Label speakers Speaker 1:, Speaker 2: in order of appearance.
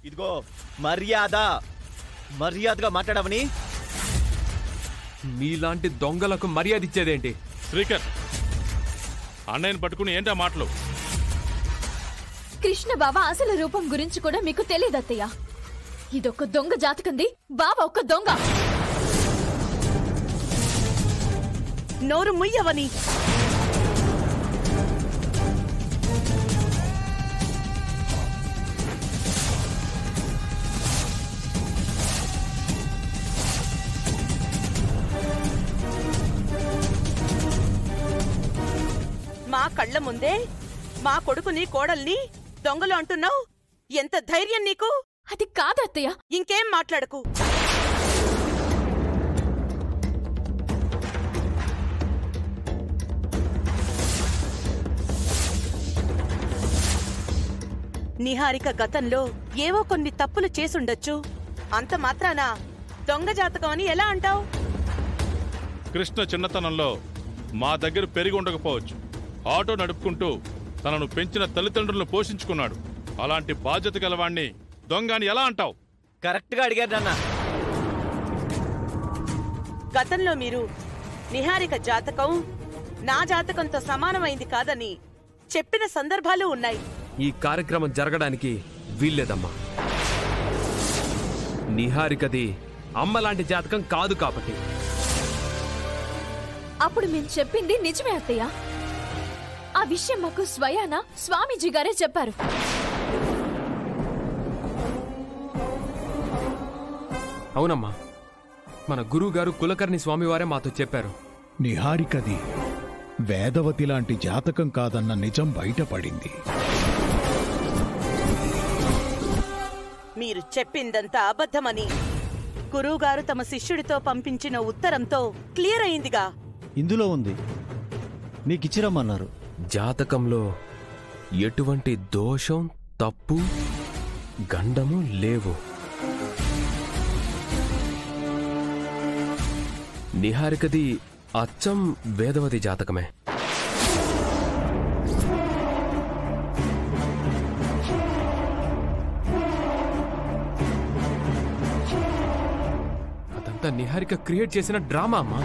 Speaker 1: ఇదిగో మర్యాదగా మాట్లాడవని.
Speaker 2: మీలాంటి దొంగలకు మర్యాద ఇచ్చేదేంటి?
Speaker 3: శ్రీకర్, అన్నయ్యని పట్టుకుని ఏంటా మాటలు?
Speaker 4: కృష్ణ బావ అసలు రూపం గురించి కూడా మీకు తెలియదత్తయ్య. ఇదొక దొంగ జాతకంది, బావ ఒక దొంగ.
Speaker 5: నోరు ముయ్యవని. మా కళ్ళ ముందే మా కొడుకుని కోడల్ని దొంగలు అంటున్నావు. ఎంత ధైర్యం నీకు?
Speaker 4: అది కాదు అత్తయ్య.
Speaker 5: ఇంకేం మాట్లాడకు. నిహారిక గతంలో ఏవో కొన్ని తప్పులు చేసుండొచ్చు. అంత మాత్రాన దొంగ జాతకం అని ఎలా అంటావు?
Speaker 3: కృష్ణ చిన్నతనంలో మా దగ్గర పెరిగి ఉండకపోవచ్చు. ఆటో నడుపుకుంటూ తనను పెంచిన తల్లిదండ్రులను పోషించుకున్నాడు. అలాంటి బాధ్యత గలవాణ్ణి దొంగ అని ఎలా అంటావు?
Speaker 1: కరెక్ట్ గా అడిగారు నాన్న.
Speaker 5: గతంలో మీరు నిహారిక జాతకం నా జాతకంతో సమానమైంది కాదని చెప్పిన సందర్భాలు ఉన్నాయి.
Speaker 2: ఈ కార్యక్రమం జరగడానికి వీల్లేదమ్మా. నిహారికది అమ్మలాంటి జాతకం కాదు కాబట్టి.
Speaker 4: అప్పుడు మేము చెప్పింది నిజమే అత్తయ్య. ఆ విషయం మాకు స్వయాన స్వామీజీ గారే చెప్పారు.
Speaker 2: అవునమ్మా, మన గురువు గారు కులకర్ణి స్వామివారే మాతో చెప్పారు.
Speaker 6: నిహారికది వేదవతి లాంటి జాతకం కాదన్న నిజం బయటపడింది.
Speaker 5: మీరు చెప్పిందంతా అబద్ధమని గురువుగారు తమ శిష్యుడితో పంపించిన ఉత్తరంతో క్లియర్ అయిందిగా.
Speaker 1: ఇందులో ఉంది, నీకిచ్చిరమ్మన్నారు.
Speaker 2: జాతకంలో ఎటువంటి దోషం, తప్పు, గండము లేవు. నిహారికది అచ్చం వేదవతి జాతకమే. అదంతా నిహారిక క్రియేట్ చేసిన డ్రామా అమ్మా.